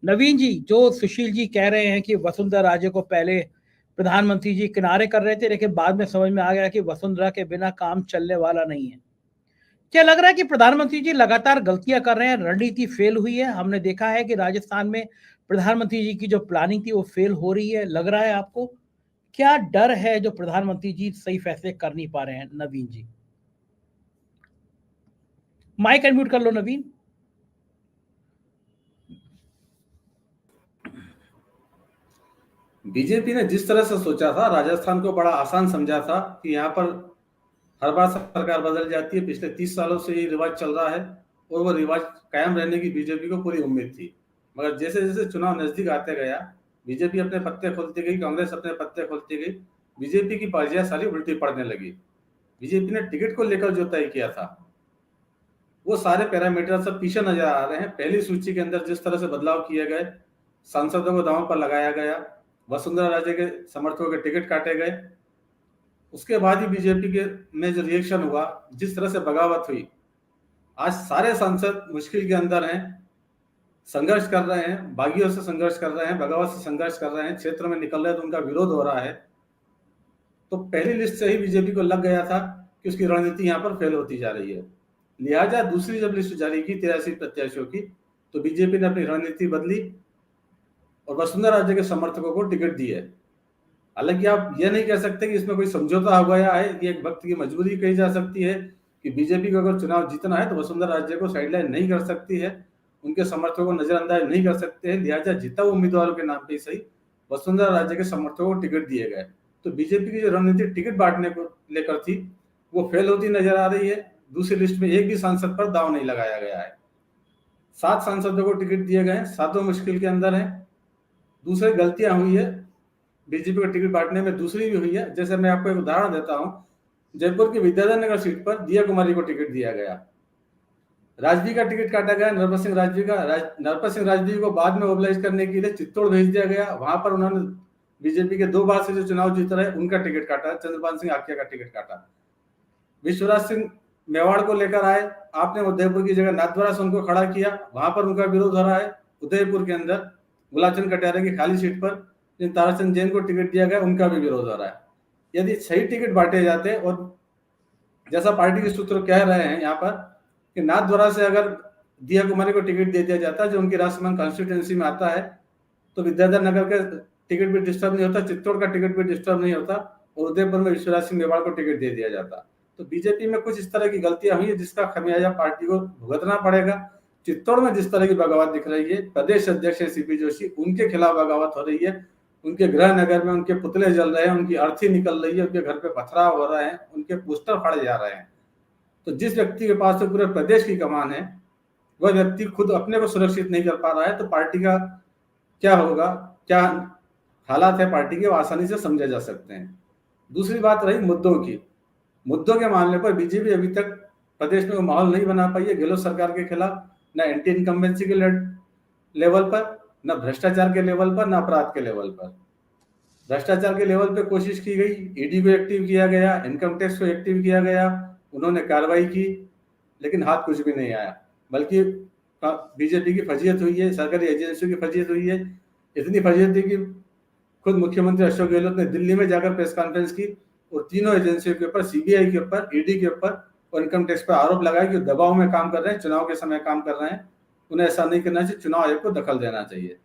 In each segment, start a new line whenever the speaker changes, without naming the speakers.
नवीन जी, जो सुशील जी कह रहे हैं कि वसुंधरा राजे को पहले प्रधानमंत्री जी किनारे कर रहे थे, लेकिन बाद में समझ में आ गया कि वसुंधरा के बिना काम चलने वाला नहीं है। क्या लग रहा है कि प्रधानमंत्री जी लगातार गलतियां कर रहे हैं, रणनीति फेल हुई है? हमने देखा है कि राजस्थान में प्रधानमंत्री जी की जो प्लानिंग थी वो फेल हो रही है, लग रहा है आपको? क्या डर है जो प्रधानमंत्री जी सही फैसले कर नहीं पा रहे हैं? नवीन जी, माइक अनम्यूट कर लो नवीन।
बीजेपी ने जिस तरह से सोचा था, राजस्थान को बड़ा आसान समझा था कि यहाँ पर हर बार सरकार बदल जाती है। पिछले 30 सालों से ये रिवाज चल रहा है और वो रिवाज कायम रहने की बीजेपी को पूरी उम्मीद थी। मगर जैसे जैसे चुनाव नजदीक आते गया, बीजेपी अपने पत्ते खोलती गई, कांग्रेस अपने पत्ते खोलती गई, बीजेपी की बाजियां सारी उल्टी पड़ने लगी। बीजेपी ने टिकट को लेकर जो तय किया था, वो सारे पैरामीटर सब पीछे नजर आ रहे हैं। पहली सूची के अंदर जिस तरह से बदलाव किए गए, सांसदों को दांव पर लगाया गया, वसुंधरा राजे के समर्थकों के टिकट काटे गए, उसके बाद ही बीजेपी के में जो रिएक्शन हुआ, जिस तरह से बगावत हुई, आज सारे सांसद मुश्किल के अंदर हैं, संघर्ष कर रहे हैं, बागियों से संघर्ष कर रहे हैं, बगावत से संघर्ष कर रहे हैं, क्षेत्र में निकल रहे हैं तो उनका विरोध हो रहा है। तो पहली लिस्ट से ही बीजेपी को लग गया था कि उसकी रणनीति यहाँ पर फेल होती जा रही है। लिहाजा दूसरी जब लिस्ट जारी की 83 प्रत्याशियों की, तो बीजेपी ने अपनी रणनीति बदली और वसुंधरा राजे के समर्थकों को टिकट दी है। हालांकि आप यह नहीं कह सकते कि इसमें कोई समझौता हो गया है, ये एक वक्त की मजबूरी कही जा सकती है कि बीजेपी को अगर चुनाव जीतना है तो वसुंधरा राजे को साइडलाइन नहीं कर सकती है, उनके समर्थकों को नजरअंदाज नहीं कर सकते हैं। लिहाजा जीता हुआ उम्मीदवारों के नाम पे ही सही वसुंधरा राजे के समर्थकों को टिकट दिए गए। तो बीजेपी की जो रणनीति टिकट बांटने को लेकर थी, वो फेल होती नजर आ रही है। दूसरी लिस्ट में एक भी सांसद पर दाव नहीं लगाया गया है। 7 सांसदों को टिकट दिए गए, सातों मुश्किल के अंदर है। दूसरी गलतियां हुई है बीजेपी को टिकट बांटने में, दूसरी भी हुई है। जैसे मैं आपको एक उदाहरण देता हूं, जयपुर की विद्याधर नगर सीट पर दिया कुमारी को टिकट दिया गया, राजवी का टिकट काटा गया, नरपत सिंह राजवी का। नरपत सिंह राजवी को बाद में मोबिलाइज करने के लिए चित्तौड़ भेज दिया गया, वहां पर उन्होंने बीजेपी के 2 बार से जो चुनाव जीत रहे उनका टिकट काटा, चंद्रपाल सिंह आकिया का टिकट काटा। विश्वराज सिंह मेवाड़ को लेकर आए, आपने उदयपुर की जगह नाथद्वारा से उनको खड़ा किया, वहां पर उनका विरोध हो रहा है। उदयपुर के अंदर गुलाबचंद कटारिया की खाली सीट पर जिन ताराचंद जैन को टिकट दिया गया, उनका भी विरोध हो रहा है। यदि सही टिकट बांटे जाते और जैसा पार्टी के सूत्र कह रहे हैं यहाँ पर कि नाथद्वारा से अगर दिया कुमारी को टिकट दे दिया जाता जो उनकी राजसमंद कॉन्स्टिट्यूएंसी में आता है, तो विद्याधर नगर का टिकट भी डिस्टर्ब नहीं होता, चित्तौड़ का टिकट भी डिस्टर्ब नहीं होता और उदयपुर में विश्वराज सिंह मेवाड़ को टिकट दे दिया जाता। तो बीजेपी में कुछ इस तरह की गलतियां हुई है जिसका खमियाजा पार्टी को भुगतना पड़ेगा। चित्तौड़ में जिस तरह की बगावत दिख रही है, प्रदेश अध्यक्ष सीपी जोशी, उनके खिलाफ बगावत हो रही है, उनके गृह नगर में उनके पुतले जल रहे हैं, उनकी अर्थी निकल रही है, उनके घर पे पथराव हो रहे हैं, उनके पोस्टर फाड़े जा रहे हैं। तो जिस व्यक्ति के पास तो पूरे प्रदेश की कमान है, वह व्यक्ति खुद अपने को सुरक्षित नहीं कर पा रहा है, तो पार्टी का क्या होगा, क्या हालात है पार्टी के, वो आसानी से समझे जा सकते हैं। दूसरी बात रही मुद्दों की। मुद्दों के मामले पर बीजेपी अभी तक प्रदेश में वो माहौल नहीं बना पाई है गहलोत सरकार के खिलाफ, न एंटी इनकम्बेंसी के लेवल पर, न भ्रष्टाचार के लेवल पर, न अपराध के लेवल पर। भ्रष्टाचार के लेवल पे कोशिश की गई, ईडी को एक्टिव किया गया, इनकम टैक्स को एक्टिव किया गया, उन्होंने कार्रवाई की, लेकिन हाथ कुछ भी नहीं आया। बल्कि बीजेपी की फजीयत हुई है, सरकारी एजेंसियों की फजीयत हुई है। इतनी फजीयत थी कि खुद मुख्यमंत्री अशोक गहलोत ने दिल्ली में जाकर प्रेस कॉन्फ्रेंस की और तीनों एजेंसियों के ऊपर, सीबीआई के ऊपर, ईडी के ऊपर और इनकम टैक्स पर आरोप लगाया कि दबाव में काम कर रहे हैं, चुनाव के समय काम कर रहे हैं, उन्हें ऐसा नहीं करना चाहिए, चुनाव आयोग को दखल देना चाहिए।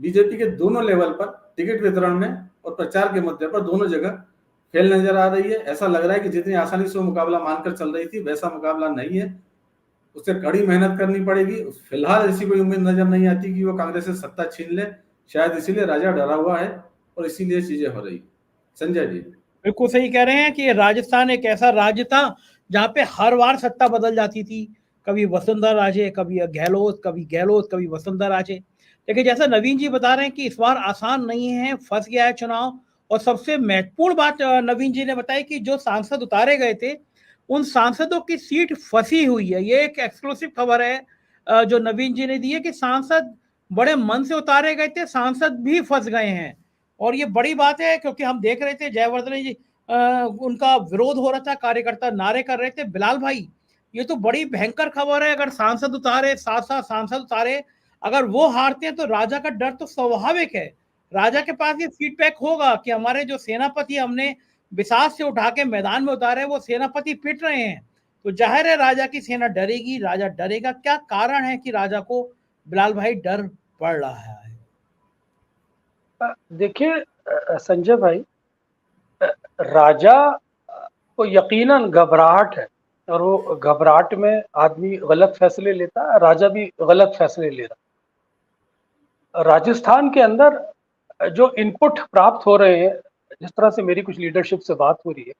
बीजेपी के दोनों लेवल पर टिकट वितरण में और प्रचार के मुद्दे पर दोनों जगह फेल नजर आ रही है। ऐसा लग रहा है कि जितनी आसानी से वो मुकाबला मानकर चल रही थी वैसा मुकाबला नहीं है, उसे कड़ी मेहनत करनी पड़ेगी। फिलहाल ऐसी कोई उम्मीद नजर नहीं आती कि वो कांग्रेस से सत्ता छीन ले, शायद इसीलिए राजा डरा हुआ है और इसीलिए चीजें हो रही। संजय जी
बिल्कुल सही कह रहे हैं कि राजस्थान एक ऐसा राज्य था जहां पे हर बार सत्ता बदल जाती थी, कभी वसुंधरा राजे, कभी गहलोत, कभी गहलोत, कभी वसुंधरा राजे। लेकिन जैसा नवीन जी बता रहे हैं कि इस बार आसान नहीं है, फंस गया है चुनाव। और सबसे महत्वपूर्ण बात नवीन जी ने बताई कि जो सांसद उतारे गए थे उन सांसदों की सीट फंसी हुई है। ये एक एक्सक्लूसिव खबर है जो नवीन जी ने दी है कि सांसद बड़े मन से उतारे गए थे, सांसद भी फंस गए हैं। और ये बड़ी बात है क्योंकि हम देख रहे थे जयवर्धन जी उनका विरोध हो रहा था, कार्यकर्ता नारे कर रहे थे। बिलाल भाई, ये तो बड़ी भयंकर खबर है। अगर सांसद उतारे, 7 सांसद उतारे, अगर वो हारते हैं तो राजा का डर तो स्वाभाविक है, राजा के पास ये फीडबैक होगा कि हमारे जो सेनापति हमने बिसात से उठा के मैदान में उतारे वो सेनापति पिट रहे हैं, तो जाहिर है राजा की सेना डरेगी, राजा डरेगा। क्या कारण है कि राजा को बिलाल भाई डर पड़ रहा है?
देखिए संजय भाई, राजा को यकीनन घबराहट है और वो घबराहट में आदमी गलत फैसले लेता है, राजा भी गलत फैसले ले रहा। राजस्थान के अंदर जो इनपुट प्राप्त हो रहे हैं, जिस तरह से मेरी कुछ लीडरशिप से बात हो रही है,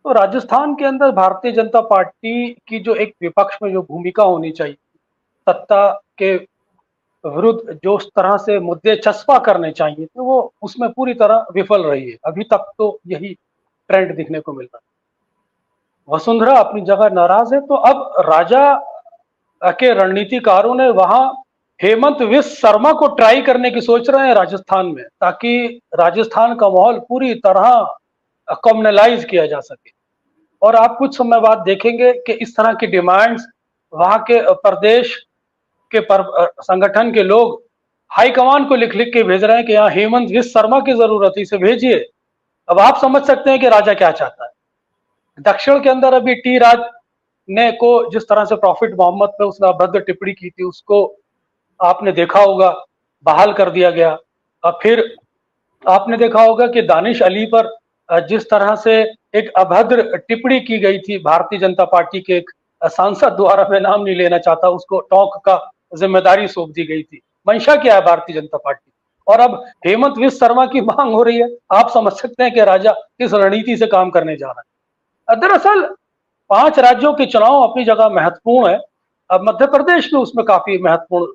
तो राजस्थान के अंदर भारतीय जनता पार्टी की जो एक विपक्ष में जो भूमिका होनी चाहिए, सत्ता के विरुद्ध जो उस तरह से मुद्दे चस्पा करने चाहिए थे, वो उसमें पूरी तरह विफल रही है। अभी तक तो यही ट्रेंड दिखने को मिल रहा है। वसुंधरा अपनी जगह नाराज है, तो अब राजा के रणनीतिकारों ने वहां हेमंत विश्व शर्मा को ट्राई करने की सोच रहे हैं राजस्थान में, ताकि राजस्थान का माहौल पूरी तरह कम्युनलाइज किया जा सके। और आप कुछ समय बाद देखेंगे कि इस तरह की डिमांड्स वहां के प्रदेश के संगठन के लोग हाईकमान को लिख लिख के भेज रहे हैं कि यहाँ हेमंत विश्व शर्मा की जरूरत है, इसे भेजिए। अब आप समझ सकते हैं कि राजा क्या चाहता है। दक्षिण के अंदर अभी टी राज ने को जिस तरह से प्रॉफिट मोहम्मद पे उसने अभद्र टिप्पणी की थी, उसको आपने देखा होगा बहाल कर दिया गया। और फिर आपने देखा होगा कि दानिश अली पर जिस तरह से एक अभद्र टिप्पणी की गई थी भारतीय जनता पार्टी के एक सांसद द्वारा, मैं नाम नहीं लेना चाहता, उसको टोंक का जिम्मेदारी सौंप दी गई थी। मंशा क्या है भारतीय जनता पार्टी? और अब हेमंत विश्व शर्मा की मांग हो रही है। आप समझ सकते हैं कि राजा किस रणनीति से काम करने जा रहा है। दरअसल 5 राज्यों के चुनाव अपनी जगह महत्वपूर्ण है। अब मध्य प्रदेश में उसमें काफी महत्वपूर्ण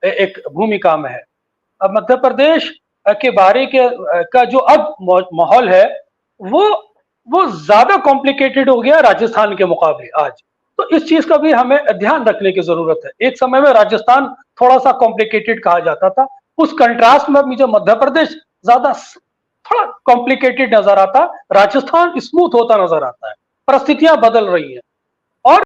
एक भूमिका में है। अब मध्य प्रदेश के बारे का जो अब माहौल है वो ज्यादा कॉम्प्लिकेटेड हो गया राजस्थान के मुकाबले आज। तो इस चीज का भी हमें ध्यान रखने की जरूरत है। एक समय में राजस्थान थोड़ा सा कॉम्प्लिकेटेड कहा जाता था, उस कंट्रास्ट में मुझे मध्य प्रदेश ज्यादा थोड़ा कॉम्प्लिकेटेड नजर आता, राजस्थान स्मूथ होता नजर आता है। परिस्थितियां बदल रही हैं और